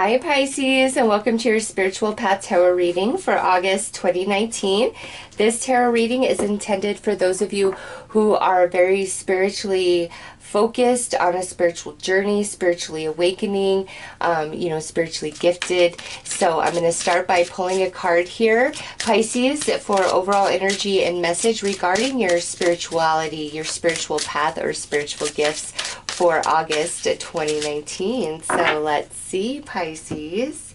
Hi Pisces, and welcome to your Spiritual Path Tarot reading for August 2019. This tarot reading is intended for those of you who are very spiritually focused on a spiritual journey, spiritually awakening, spiritually gifted. So I'm going to start by pulling a card here, Pisces, for overall energy and message regarding your spirituality, your spiritual path, or spiritual gifts for August 2019. So let's see, Pisces.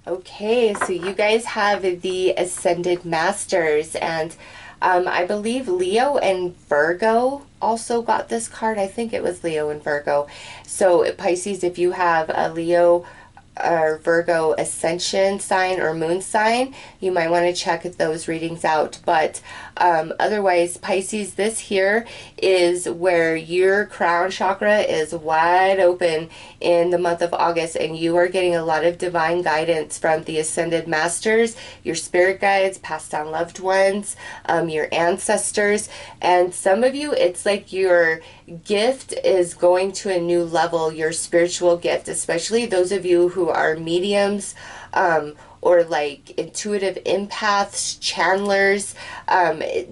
Okay, so you guys have the Ascended Masters, and I believe Leo and Virgo also got this card. I think it was Leo and Virgo. So Pisces, if you have a Leo or Virgo ascension sign or moon sign, you might want to check those readings out. But otherwise, Pisces, this here is where your crown chakra is wide open in the month of August, and you are getting a lot of divine guidance from the Ascended Masters, your spirit guides, passed down loved ones, your ancestors. And some of you, it's like your gift is going to a new level, your spiritual gift, especially those of you who are mediums, or like intuitive empaths, channelers.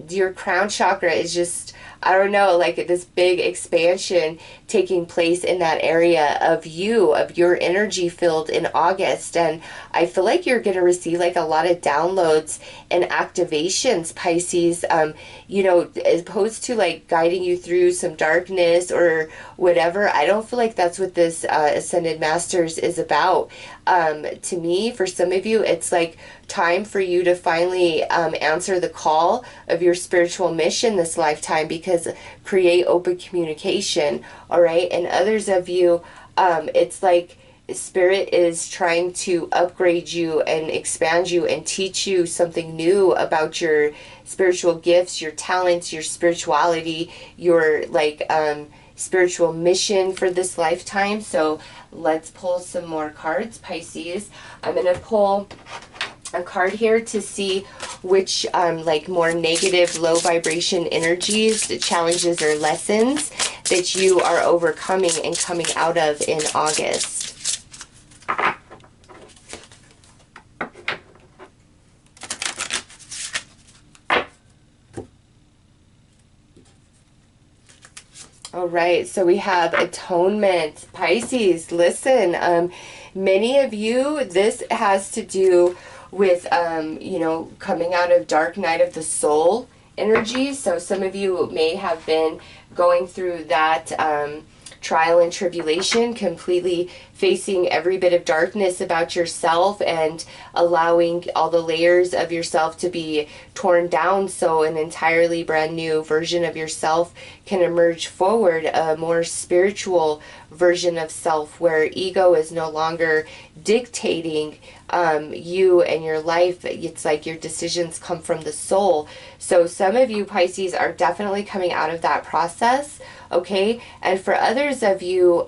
Your crown chakra is just, I don't know, like this big expansion taking place in that area of you, of your energy field in August. And I feel like you're going to receive like a lot of downloads and activations, Pisces, as opposed to like guiding you through some darkness or whatever. I don't feel like that's what this Ascended Masters is about. To me, for some of you, it's like time for you to finally answer the call of your spiritual mission this lifetime, because create open communication, all right? And others of you, it's like Spirit is trying to upgrade you and expand you and teach you something new about your spiritual gifts, your talents, your spirituality, your spiritual mission for this lifetime. So let's pull some more cards, Pisces. I'm going to pull a card here to see which more negative, low vibration energies, challenges, or lessons that you are overcoming and coming out of in August. All right, so we have atonement. Pisces, listen, many of you, this has to do with, coming out of dark night of the soul energy. So some of you may have been going through that trial and tribulation, completely facing every bit of darkness about yourself and allowing all the layers of yourself to be torn down so an entirely brand new version of yourself can emerge forward, a more spiritual version of self where ego is no longer dictating you and your life. It's like your decisions come from the soul. So some of you, Pisces, are definitely coming out of that process, okay? And for others of you,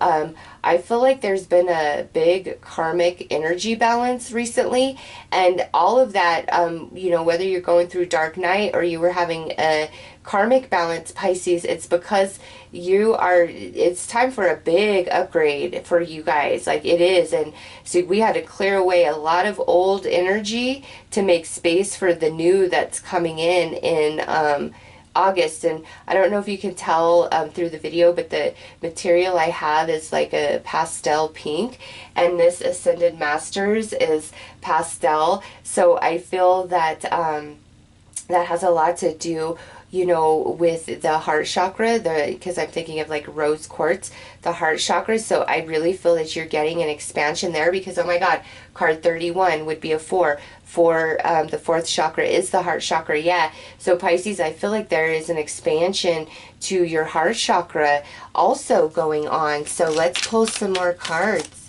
I feel like there's been a big karmic energy balance recently, and all of that, whether you're going through dark night or you were having a karmic balance, Pisces, it's because it's time for a big upgrade for you guys. Like it is. And so we had to clear away a lot of old energy to make space for the new that's coming in August. And I don't know if you can tell through the video, but the material I have is like a pastel pink, and this Ascended Masters is pastel. So I feel that that has a lot to do, with the heart chakra, because I'm thinking of like rose quartz, the heart chakra. So I really feel that you're getting an expansion there, because, oh my God, card 31 would be a 4. The fourth chakra is the heart chakra, yeah. So Pisces, I feel like there is an expansion to your heart chakra also going on. So let's pull some more cards.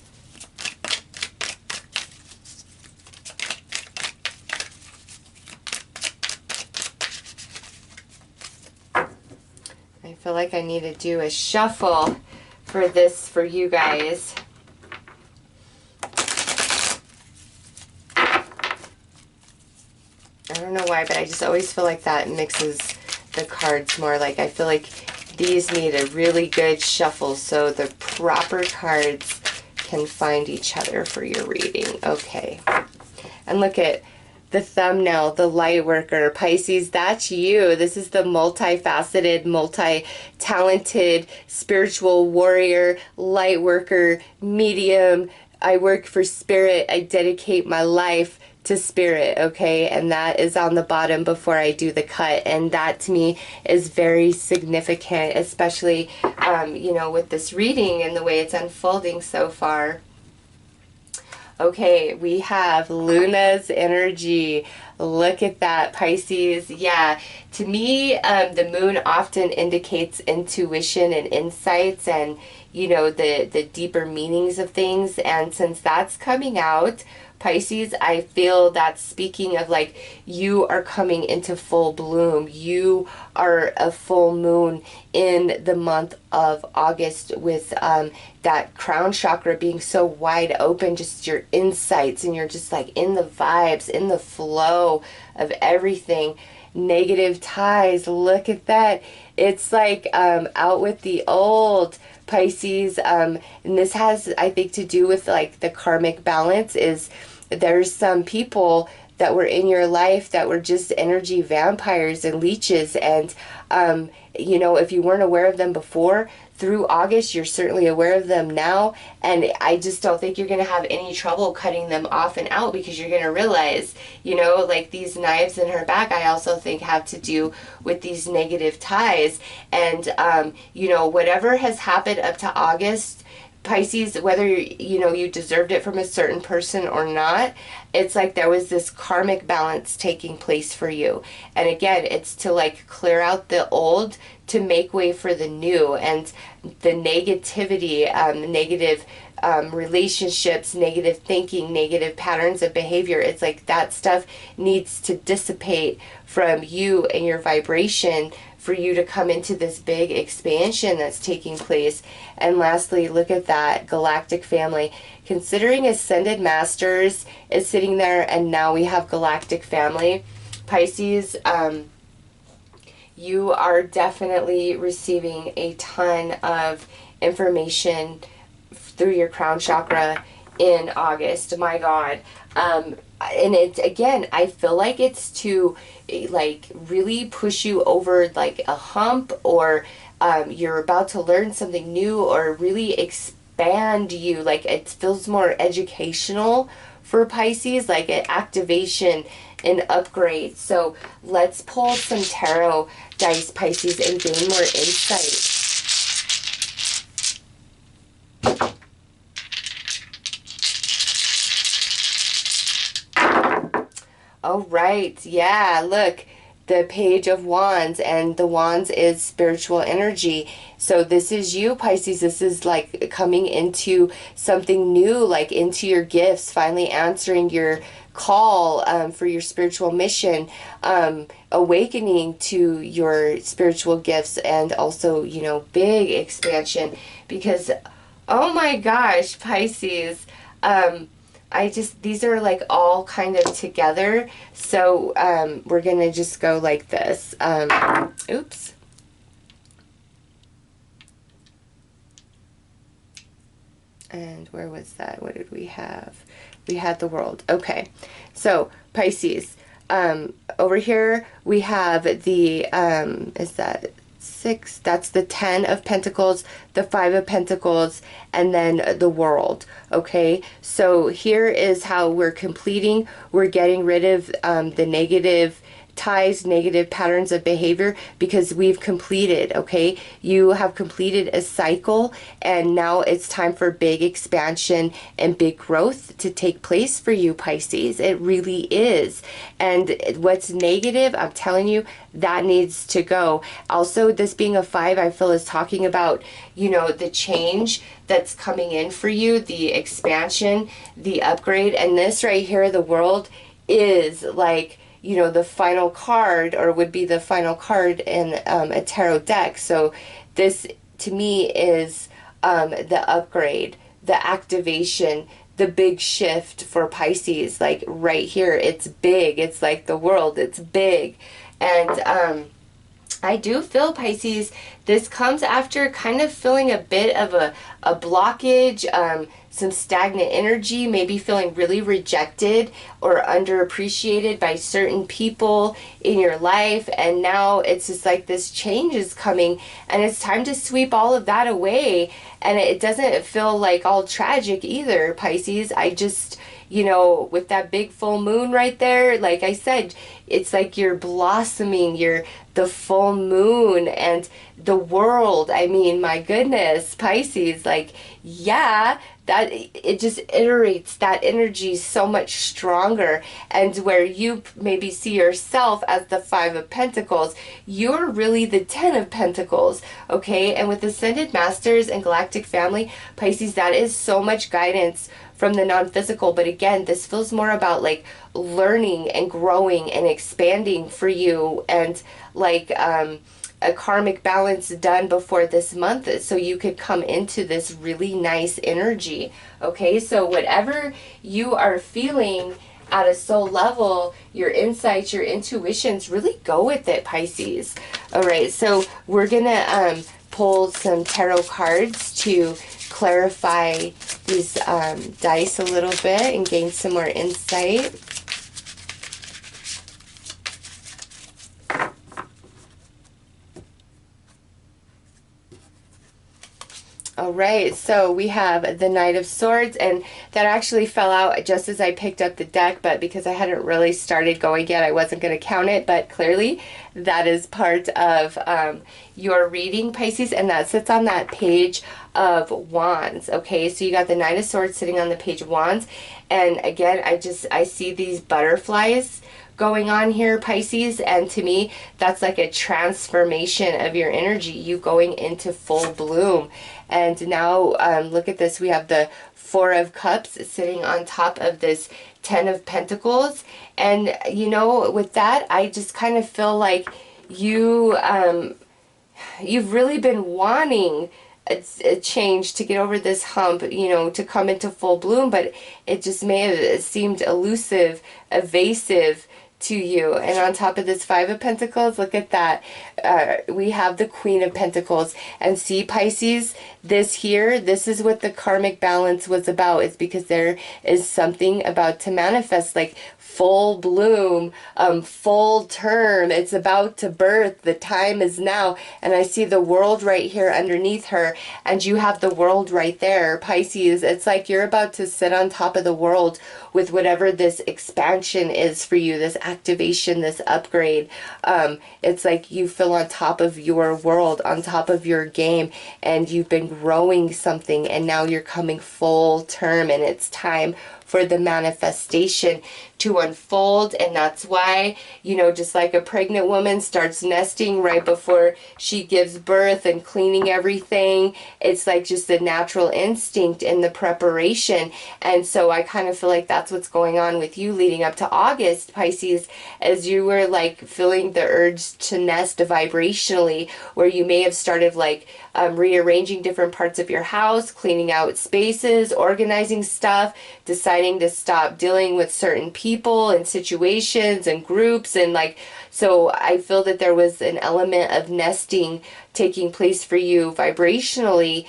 I feel like I need to do a shuffle for this for you guys. I don't know why, but I just always feel like that mixes the cards more. Like I feel like these need a really good shuffle so the proper cards can find each other for your reading. Okay. And look at the thumbnail, the light worker. Pisces, that's you. This is the multifaceted, multi-talented, spiritual warrior, light worker, medium. I work for spirit. I dedicate my life to spirit, okay? And that is on the bottom before I do the cut. And that to me is very significant, especially, you know, with this reading and the way it's unfolding so far. Okay, we have Luna's energy. Look at that, Pisces. Yeah, to me, the moon often indicates intuition and insights and, you know, the deeper meanings of things. And since that's coming out, Pisces, I feel that's speaking of like you are coming into full bloom. You are a full moon in the month of August with that crown chakra being so wide open, just your insights, and you're just like in the vibes, in the flow of everything. Negative ties, look at that. It's like out with the old, Pisces. And this has, I think, to do with like the karmic balance. Is there's some people that were in your life that were just energy vampires and leeches, and you know, if you weren't aware of them before, through August you're certainly aware of them now, and I just don't think you're going to have any trouble cutting them off and out, because you're going to realize, you know, like these knives in her back, I also think have to do with these negative ties. And you know, whatever has happened up to August, Pisces, whether you know you deserved it from a certain person or not, it's like there was this karmic balance taking place for you. And again, it's to like clear out the old to make way for the new. And the negativity, negative relationships, negative thinking, negative patterns of behavior, it's like that stuff needs to dissipate from you and your vibration for you to come into this big expansion that's taking place. And lastly, look at that galactic family. Considering Ascended Masters is sitting there, and now we have galactic family, Pisces, you are definitely receiving a ton of information through your crown chakra in August. My God. And it, again, I feel like it's to like really push you over like a hump, or you're about to learn something new, or really expand you. Like it feels more educational for Pisces, like an activation, an upgrade. So let's pull some tarot dice, Pisces, and gain more insight. All right, yeah, look, the Page of Wands, and the Wands is spiritual energy. So this is you, Pisces. This is like coming into something new, like into your gifts, finally answering your call for your spiritual mission, awakening to your spiritual gifts, and also, you know, big expansion. Because, oh my gosh, Pisces, these are like all kind of together. So we're going to just go like this. Oops. And where was that? What did we have? We had the World. Okay. So Pisces, over here we have the, is that 6? That's the 10 of Pentacles, the 5 of Pentacles, and then the World. Okay, so here is how we're completing. We're getting rid of the negative ties, negative patterns of behavior, because we've completed, okay? You have completed a cycle, and now it's time for big expansion and big growth to take place for you, Pisces. It really is. And what's negative, I'm telling you, that needs to go. Also, this being a 5, I feel, is talking about, you know, the change that's coming in for you, the expansion, the upgrade. And this right here, the World, is like, you know, the final card, or would be the final card in a tarot deck. So this to me is the upgrade, the activation, the big shift for Pisces. Like right here, it's big. It's like the World, it's big. And I do feel, Pisces, this comes after kind of feeling a bit of a blockage, some stagnant energy, maybe feeling really rejected or underappreciated by certain people in your life. And now it's just like this change is coming and it's time to sweep all of that away. And it doesn't feel like all tragic either, Pisces. I just, with that big full moon right there, like I said, it's like you're blossoming, you're the full moon and the world. I mean, my goodness, Pisces, like, yeah, that it just iterates that energy so much stronger. And where you maybe see yourself as the Five of Pentacles, you're really the Ten of Pentacles, okay? And with Ascended Masters and Galactic Family, Pisces, that is so much guidance from the non-physical. But again, this feels more about like learning and growing and expanding for you, and like a karmic balance done before this month so you could come into this really nice energy. Okay, so whatever you are feeling at a soul level, your insights, your intuitions, really go with it, Pisces. All right, so we're gonna pull some tarot cards to clarify these dice a little bit and gain some more insight. All right, so we have the Knight of Swords, and that actually fell out just as I picked up the deck, but because I hadn't really started going yet, I wasn't going to count it, but clearly that is part of your reading, Pisces, and that sits on that page of Wands. Okay, so you got the Knight of Swords sitting on the page of Wands, and again, I see these butterflies going on here, Pisces, and to me that's like a transformation of your energy, you going into full bloom. And now look at this, we have the Four of Cups sitting on top of this Ten of Pentacles, and with that I just kind of feel like you've really been wanting a change to get over this hump, to come into full bloom, but it just may have seemed elusive, evasive to you. And on top of this Five of Pentacles, look at that. We have the Queen of Pentacles. And see, Pisces, this is what the karmic balance was about. It's because there is something about to manifest, like full bloom, full term. It's about to birth. The time is now. And I see the world right here underneath her, and you have the world right there, Pisces. It's like you're about to sit on top of the world with whatever this expansion is for you, this activation, this upgrade. It's like you feel on top of your world, on top of your game, and you've been growing something, and now you're coming full term, and it's time for the manifestation to unfold. And that's why, just like a pregnant woman starts nesting right before she gives birth and cleaning everything, it's like just the natural instinct in the preparation. And so I kind of feel like that's what's going on with you leading up to August, Pisces, as you were like feeling the urge to nest vibrationally, where you may have started like rearranging different parts of your house, cleaning out spaces, organizing stuff, deciding to stop dealing with certain people and situations and groups, and like, so I feel that there was an element of nesting taking place for you vibrationally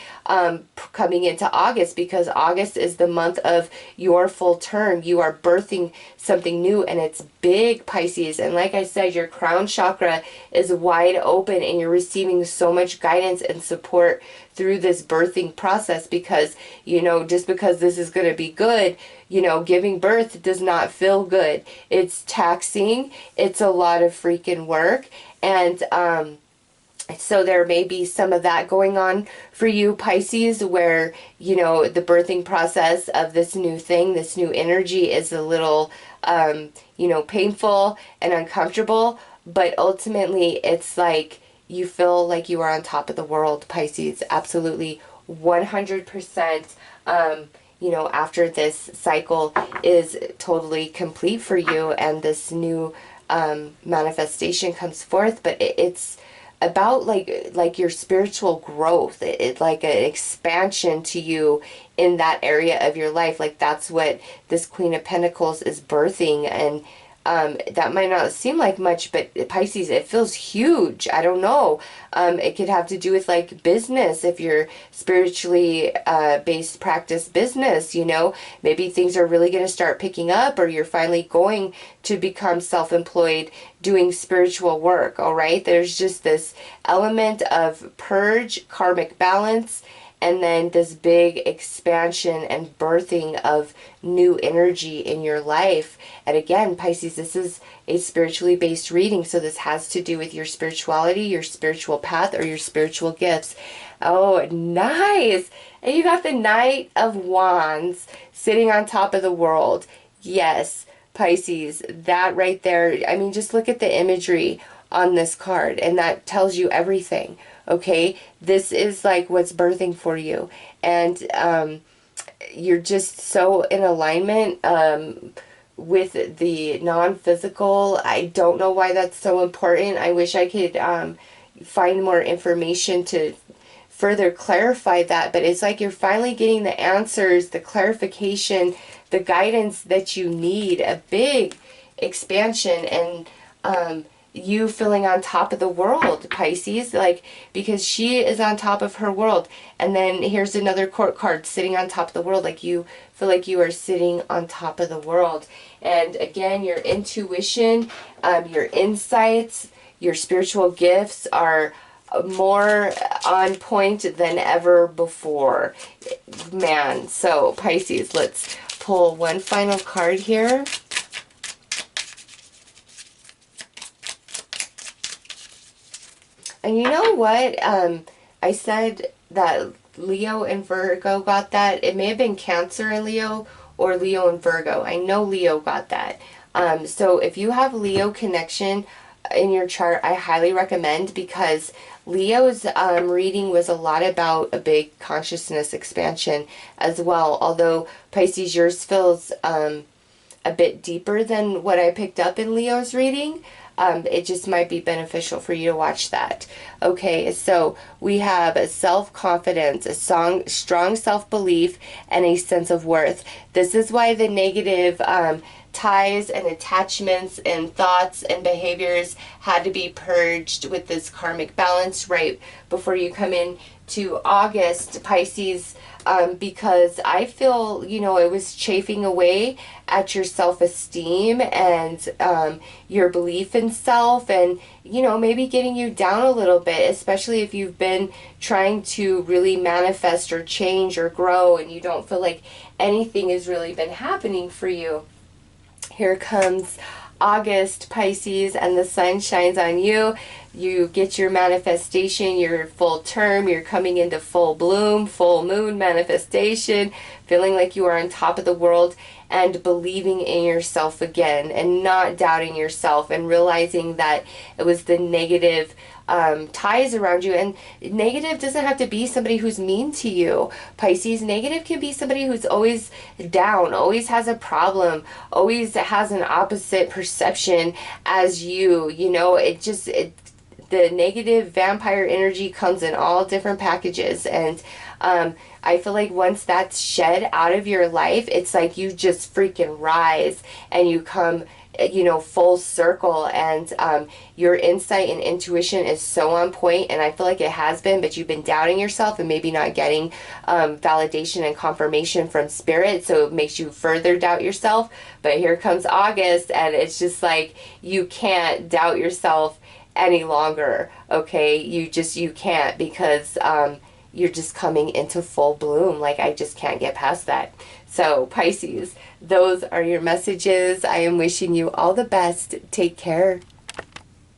coming into August, because August is the month of your full term. You are birthing something new, and it's big, Pisces. And like I said, your crown chakra is wide open, and you're receiving so much guidance and support through this birthing process, because just because this is going to be good, giving birth does not feel good. It's taxing, it's a lot of freaking work, and so there may be some of that going on for you, Pisces, where, the birthing process of this new thing, this new energy is a little, painful and uncomfortable, but ultimately it's like you feel like you are on top of the world, Pisces. Absolutely, 100%. After this cycle is totally complete for you and this new manifestation comes forth, but it's about like your spiritual growth. It's like an expansion to you in that area of your life. Like that's what this Queen of Pentacles is birthing. And That might not seem like much, but Pisces, it feels huge. I don't know. It could have to do with like business. If you're spiritually based practice business, you know, maybe things are really going to start picking up, or you're finally going to become self-employed doing spiritual work. All right. There's just this element of purge, karmic balance, and then this big expansion and birthing of new energy in your life. And again, Pisces, this is a spiritually based reading, so this has to do with your spirituality, your spiritual path, or your spiritual gifts. Oh, nice. And you got the Knight of Wands sitting on top of the world. Yes, Pisces, that right there. I mean, just look at the imagery on this card, and that tells you everything. Okay, this is like what's birthing for you, and you're just so in alignment with the non-physical. I don't know why that's so important. I wish I could find more information to further clarify that, but it's like you're finally getting the answers, the clarification, the guidance that you need, a big expansion, and you feeling on top of the world, Pisces, like, because she is on top of her world. And then here's another court card sitting on top of the world, like you feel like you are sitting on top of the world. And again, your intuition, your insights, your spiritual gifts are more on point than ever before, man. So Pisces, let's pull one final card here. And you know what? I said that Leo and Virgo got that. It may have been Cancer and Leo, or Leo and Virgo. I know Leo got that. So if you have Leo connection in your chart, I highly recommend, because Leo's reading was a lot about a big consciousness expansion as well. Although Pisces, yours feels a bit deeper than what I picked up in Leo's reading. It just might be beneficial for you to watch that. Okay, so we have a self-confidence, a strong self-belief, and a sense of worth. This is why the negative ties and attachments and thoughts and behaviors had to be purged with this karmic balance right before you come in to August, Pisces, because I feel, you know, it was chafing away at your self-esteem and your belief in self, and, you know, maybe getting you down a little bit, especially if you've been trying to really manifest or change or grow and you don't feel like anything has really been happening for you. Here comes August, Pisces, and the sun shines on you. You get your manifestation, your full term, you're coming into full bloom, full moon manifestation, feeling like you are on top of the world and believing in yourself again and not doubting yourself and realizing that it was the negative ties around you. And negative doesn't have to be somebody who's mean to you, Pisces. Negative can be somebody who's always down, always has a problem, always has an opposite perception as you. You know, the negative vampire energy comes in all different packages, and I feel like once that's shed out of your life, it's like you just freaking rise and you come, you know, full circle, and your insight and intuition is so on point, and I feel like it has been, but you've been doubting yourself and maybe not getting validation and confirmation from spirit, so it makes you further doubt yourself. But here comes August, and it's just like you can't doubt yourself any longer. Okay, you can't, because you're just coming into full bloom. Like, I just can't get past that. So Pisces, those are your messages. I am wishing you all the best. Take care.